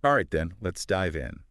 All right, then, let's dive in.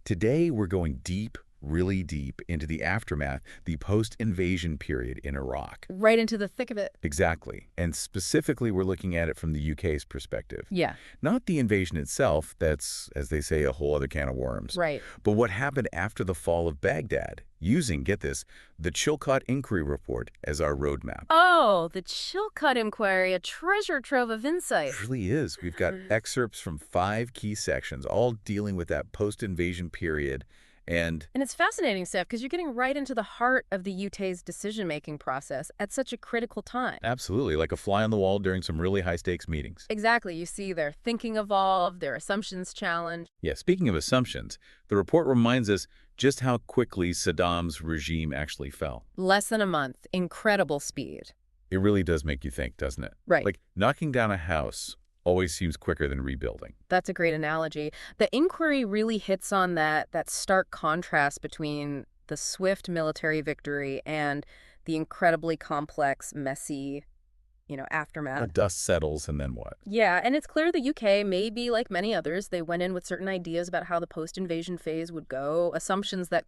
Today, we're going deep, really deep, into the aftermath, the post-invasion period in Iraq. Right into the thick of it. Exactly. And specifically, we're looking at it from the UK's perspective. Yeah, Not the invasion itself, that's, as they say, a whole other can of worms. right. But what happened after the fall of Baghdad, using, get this, the Chilcot Inquiry Report as our roadmap. Oh, the Chilcot inquiry, a treasure trove of insight. It really is. We've got excerpts from 5 key sections, all dealing with that post-invasion period. And And it's fascinating stuff because you're getting right into the heart of the UK's decision-making process at such a critical time. absolutely, like a fly on the wall during some really high-stakes meetings. Exactly. You see their thinking evolve, their assumptions challenged. Yeah, speaking of assumptions, the report reminds us just how quickly Saddam's regime actually fell. Less than a month. Incredible speed. It really does make you think, doesn't it? Right. Like, knocking down a house always seems quicker than rebuilding. That's a great analogy. The inquiry really hits on that stark contrast between the swift military victory and the incredibly complex, messy, The aftermath. dust settles, and then what? Yeah, and it's clear the UK may be like many others. They went in with certain ideas about how the post-invasion phase would go, assumptions that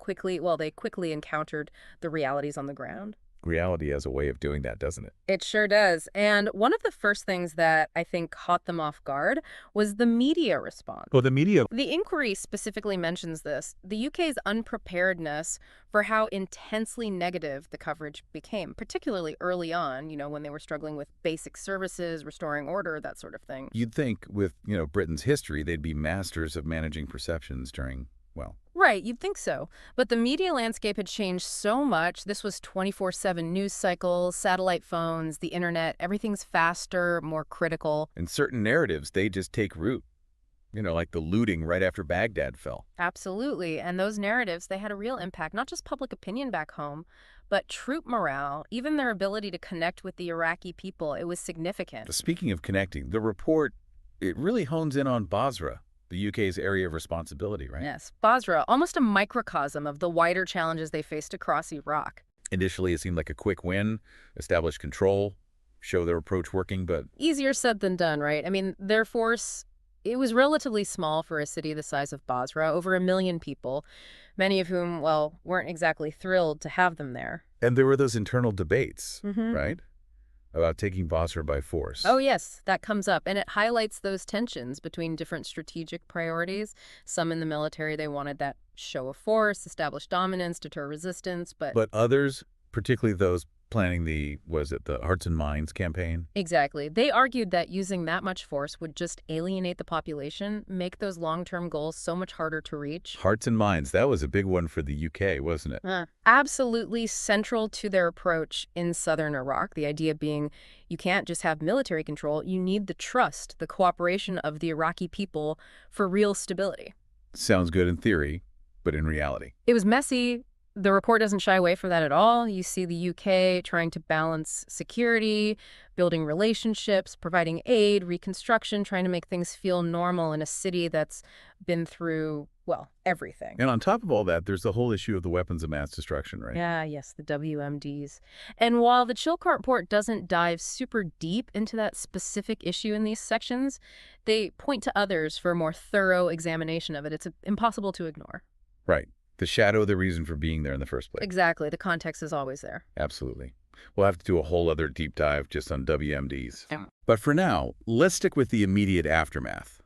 they quickly encountered the realities on the ground. Reality has a way of doing that, doesn't it? It sure does. And one of the first things that I think caught them off guard was the media response. Well, the media. The inquiry specifically mentions this, the UK's unpreparedness for how intensely negative the coverage became, particularly early on, when they were struggling with basic services, restoring order, that sort of thing. You'd think with, Britain's history, they'd be masters of managing perceptions during, well, Right, you'd think so. But the media landscape had changed so much. This was 24/7 news cycles, satellite phones, the internet. Everything's faster, more critical. in certain narratives, they just take root. Like the looting right after Baghdad fell. Absolutely. And those narratives, they had a real impact, not just public opinion back home, but troop morale, even their ability to connect with the Iraqi people. It was significant. Speaking of connecting, the report, it really hones in on Basra, the UK's area of responsibility, right? Yes, Basra, almost a microcosm of the wider challenges they faced across Iraq. Initially, it seemed like a quick win, establish control, show their approach working, but Easier said than done, right? I mean, their force, it was relatively small for a city the size of Basra, over 1 million people, many of whom, well, weren't exactly thrilled to have them there. and there were those internal debates, Mm-hmm. right? About taking Basra by force. Oh, yes, that comes up. And it highlights those tensions between different strategic priorities. Some in the military, they wanted that show of force, establish dominance, deter resistance, but But others, particularly those planning the Hearts and Minds campaign? exactly. They argued that using that much force would just alienate the population, make those long-term goals so much harder to reach. Hearts and Minds, that was a big one for the UK, wasn't it? Absolutely central to their approach in southern Iraq, the idea being you can't just have military control, you need the trust, the cooperation of the Iraqi people for real stability. Sounds good in theory, but in reality. It was messy. The report doesn't shy away from that at all. You see the UK trying to balance security, building relationships, providing aid, reconstruction, trying to make things feel normal in a city that's been through, well, everything. And on top of all that, there's the whole issue of the weapons of mass destruction, right? Yeah, yes, the WMDs. And while the Chilcot report doesn't dive super deep into that specific issue in these sections, they point to others for a more thorough examination of it. It's impossible to ignore. Right. The shadow of the reason for being there in the first place. Exactly. The context is always there. Absolutely. We'll have to do a whole other deep dive just on WMDs. Yeah. But for now, let's stick with the immediate aftermath.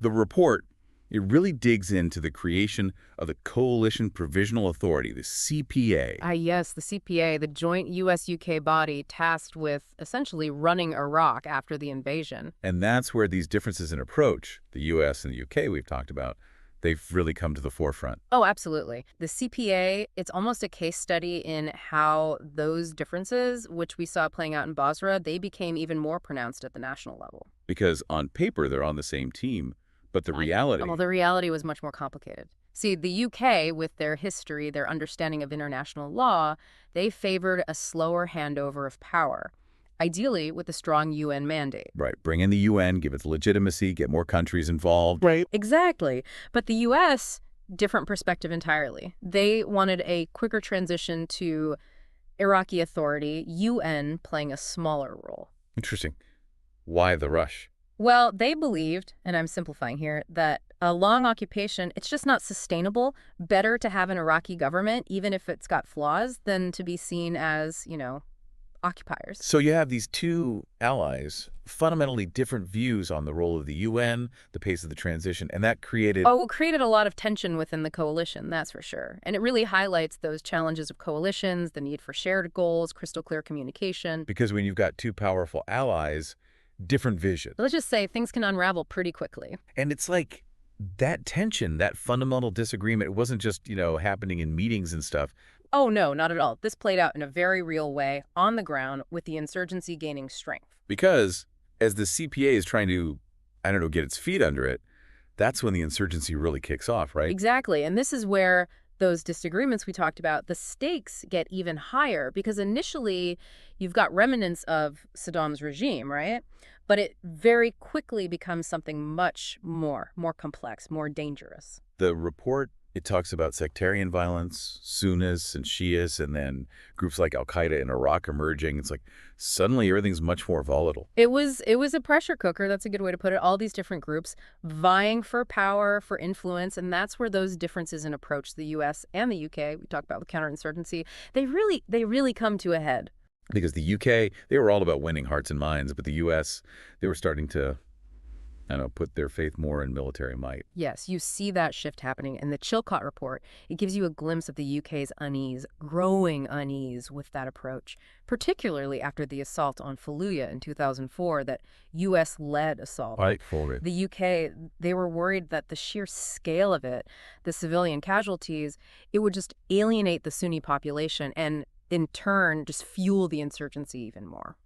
The report, it really digs into the creation of the Coalition Provisional Authority, the CPA. Yes, the CPA, the joint U.S.-UK body tasked with essentially running Iraq after the invasion. And that's where these differences in approach, the U.S. and the U.K. we've talked about, they've really come to the forefront. Oh, absolutely. The CPA, it's almost a case study in how those differences, which we saw playing out in Basra, they became even more pronounced at the national level. Because on paper, they're on the same team, but the reality... Well, the reality was much more complicated. See, the UK, with their history, their understanding of international law, they favored a slower handover of power, ideally with a strong UN mandate. Right. Bring in the UN, give it legitimacy, get more countries involved. Right. Exactly. But the U.S., different perspective entirely. They wanted a quicker transition to Iraqi authority, UN playing a smaller role. Interesting. Why the rush? Well, they believed, and I'm simplifying here, that a long occupation, it's just not sustainable. Better to have an Iraqi government, even if it's got flaws, than to be seen as, occupiers. So you have these two allies, fundamentally different views on the role of the UN, the pace of the transition, and that created. Oh, it created a lot of tension within the coalition, that's for sure. And it really highlights those challenges of coalitions, the need for shared goals, crystal clear communication. Because when you've got two powerful allies, different vision. Let's just say things can unravel pretty quickly. And it's like that tension, that fundamental disagreement, it wasn't just, happening in meetings and stuff. Oh, no, not at all. This played out in a very real way, on the ground, with the insurgency gaining strength. Because as the CPA is trying to, I don't know, get its feet under it, that's when the insurgency really kicks off, right? Exactly. And this is where those disagreements we talked about, the stakes get even higher because initially you've got remnants of Saddam's regime, right? But it very quickly becomes something much more complex, more dangerous. The report, it talks about sectarian violence, Sunnis and Shias, and then groups like Al-Qaeda in Iraq emerging. It's like suddenly everything's much more volatile. It was a pressure cooker, that's a good way to put it. All these different groups vying for power, for influence, and that's where those differences in approach, the US and the UK, we talked about with counterinsurgency, they really come to a head. Because the UK, they were all about winning hearts and minds, but the US, they were starting to, I don't know, put their faith more in military might. Yes, you see that shift happening in the Chilcot report. It gives you a glimpse of the UK's unease, growing unease with that approach, particularly after the assault on Fallujah in 2004, that US-led assault. Right, forward. The UK, they were worried that the sheer scale of it, the civilian casualties, it would just alienate the Sunni population and, in turn, just fuel the insurgency even more.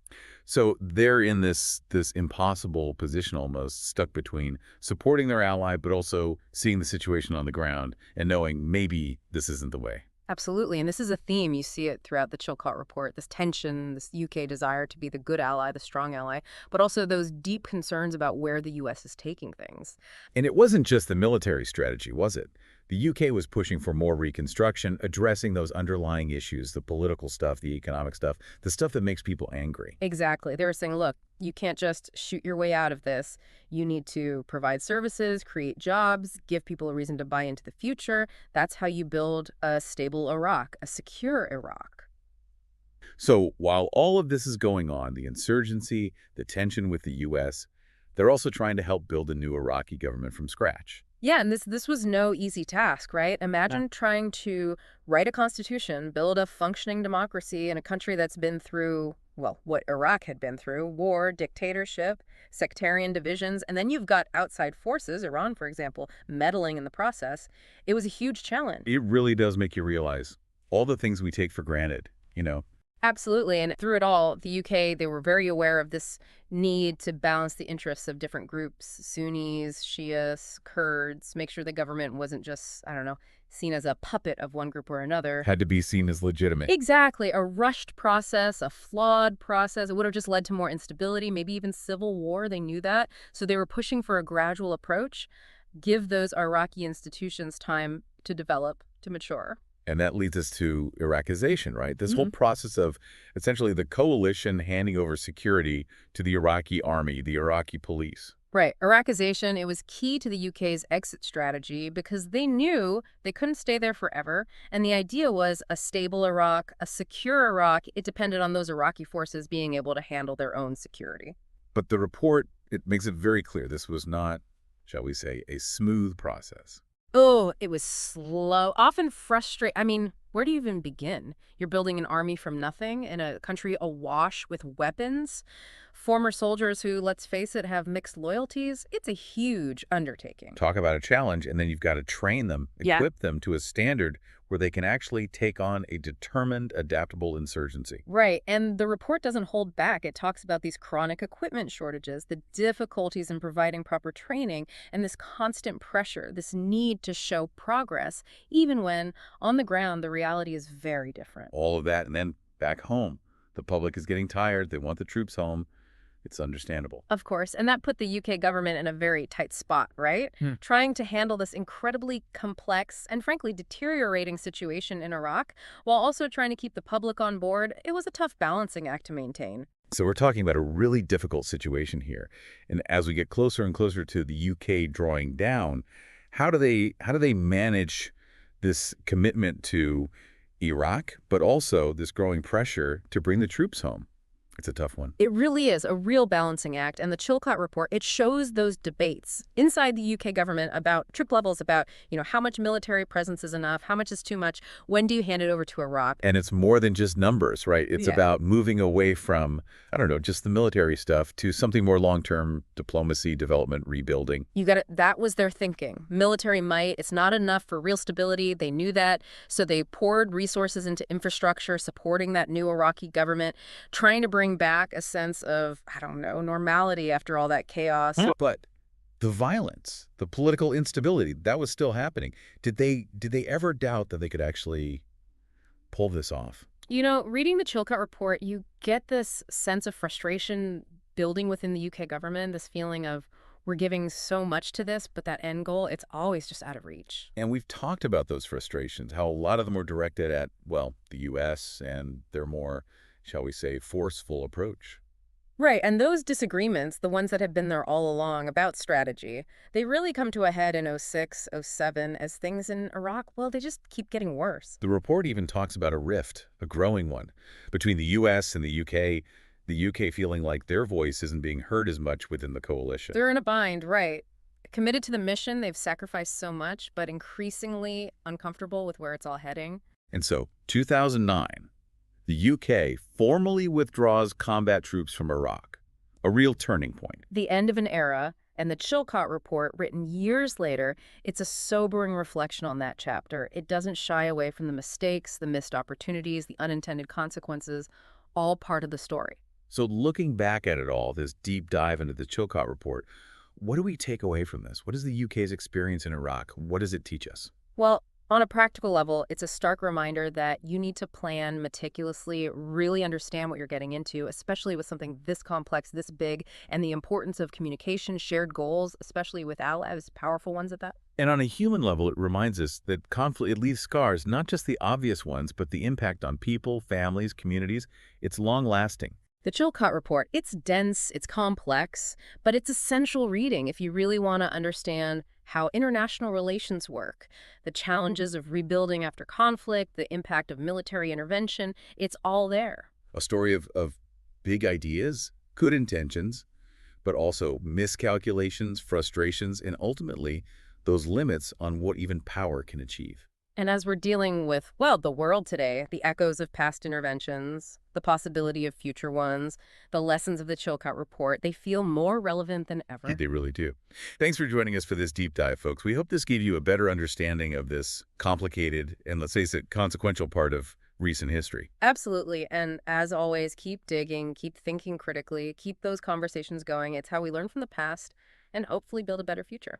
So they're in this impossible position almost, stuck between supporting their ally, but also seeing the situation on the ground and knowing maybe this isn't the way. Absolutely. And this is a theme. You see it throughout the Chilcot report, this tension, this UK desire to be the good ally, the strong ally, but also those deep concerns about where the US is taking things. And it wasn't just the military strategy, was it? The UK was pushing for more reconstruction, addressing those underlying issues, the political stuff, the economic stuff, the stuff that makes people angry. Exactly. They were saying, look, you can't just shoot your way out of this. You need to provide services, create jobs, give people a reason to buy into the future. That's how you build a stable Iraq, a secure Iraq. So while all of this is going on, the insurgency, the tension with the US, they're also trying to help build a new Iraqi government from scratch. Yeah, and this was no easy task, right? Imagine trying to write a constitution, build a functioning democracy in a country that's been through, well, what Iraq had been through, war, dictatorship, sectarian divisions, and then you've got outside forces, Iran, for example, meddling in the process. It was a huge challenge. It really does make you realize all the things we take for granted. Absolutely. And through it all, the UK, they were very aware of this need to balance the interests of different groups, Sunnis, Shias, Kurds, make sure the government wasn't just, I don't know, seen as a puppet of one group or another. Had to be seen as legitimate. Exactly. A rushed process, a flawed process. It would have just led to more instability, maybe even civil war. They knew that. So they were pushing for a gradual approach, give those Iraqi institutions time to develop, to mature. And that leads us to Iraqization, right? This whole process of essentially the coalition handing over security to the Iraqi army, the Iraqi police. Right. Iraqization, it was key to the UK's exit strategy because they knew they couldn't stay there forever. And the idea was a stable Iraq, a secure Iraq. It depended on those Iraqi forces being able to handle their own security. But the report, it makes it very clear this was not, shall we say, a smooth process. Oh, it was slow, often frustrating. I mean, where do you even begin? You're building an army from nothing in a country awash with weapons, former soldiers who, let's face it, have mixed loyalties. It's a huge undertaking. Talk about a challenge, and then you've got to train them, Yeah. equip them to a standard where they can actually take on a determined, adaptable insurgency. Right, and the report doesn't hold back. It talks about these chronic equipment shortages, the difficulties in providing proper training, and this constant pressure, this need to show progress, even when on the ground the reality is very different. All of that, and then back home. The public is getting tired. They want the troops home. It's understandable. Of course, and that put the UK government in a very tight spot, right? Trying to handle this incredibly complex and frankly deteriorating situation in Iraq while also trying to keep the public on board, it was a tough balancing act to maintain. So we're talking about a really difficult situation here. And as we get closer and closer to the UK drawing down, how do they manage this commitment to Iraq, but also this growing pressure to bring the troops home? It's a tough one. It really is a real balancing act, and the Chilcot report, it shows those debates inside the UK government about troop levels, about, how much military presence is enough, how much is too much, when do you hand it over to Iraq? And it's more than just numbers, right? It's Yeah. about moving away from, I don't know, just the military stuff to something more long-term diplomacy, development, rebuilding. You got it. That was their thinking. Military might, it's not enough for real stability. They knew that. So they poured resources into infrastructure, supporting that new Iraqi government, trying to bring back a sense of, I don't know, normality after all that chaos. But the violence, the political instability, that was still happening. Did they ever doubt that they could actually pull this off? Reading the Chilcot report, you get this sense of frustration building within the UK government, this feeling of we're giving so much to this, but that end goal, it's always just out of reach. And we've talked about those frustrations, how a lot of them were directed at, well, the U.S. and their more, shall we say, forceful approach. Right, and those disagreements, the ones that have been there all along about strategy, they really come to a head in '06, '07 as things in Iraq, well, they just keep getting worse. The report even talks about a rift, a growing one, between the U.S. and the U.K. feeling like their voice isn't being heard as much within the coalition. They're in a bind, right. Committed to the mission, they've sacrificed so much, but increasingly uncomfortable with where it's all heading. And so, 2009, the UK formally withdraws combat troops from Iraq, a real turning point. The end of an era, and the Chilcot report, written years later, it's a sobering reflection on that chapter. It doesn't shy away from the mistakes, the missed opportunities, the unintended consequences, all part of the story. So looking back at it all, this deep dive into the Chilcot report, what do we take away from this? What is the UK's experience in Iraq? What does it teach us? Well, on a practical level, it's a stark reminder that you need to plan meticulously, really understand what you're getting into, especially with something this complex, this big, and the importance of communication, shared goals, especially with allies, powerful ones at that. And on a human level, it reminds us that conflict, it leaves scars, not just the obvious ones, but the impact on people, families, communities. It's long-lasting. The Chilcot report, it's dense, it's complex, but it's essential reading if you really want to understand how international relations work, the challenges of rebuilding after conflict, the impact of military intervention. It's all there. A story of big ideas, good intentions, but also miscalculations, frustrations, and ultimately those limits on what even power can achieve. And as we're dealing with, well, the world today, the echoes of past interventions, the possibility of future ones, the lessons of the Chilcot report, they feel more relevant than ever. They really do. Thanks for joining us for this deep dive, folks. We hope this gave you a better understanding of this complicated and, let's face it, consequential part of recent history. Absolutely. And as always, keep digging, keep thinking critically, keep those conversations going. It's how we learn from the past and hopefully build a better future.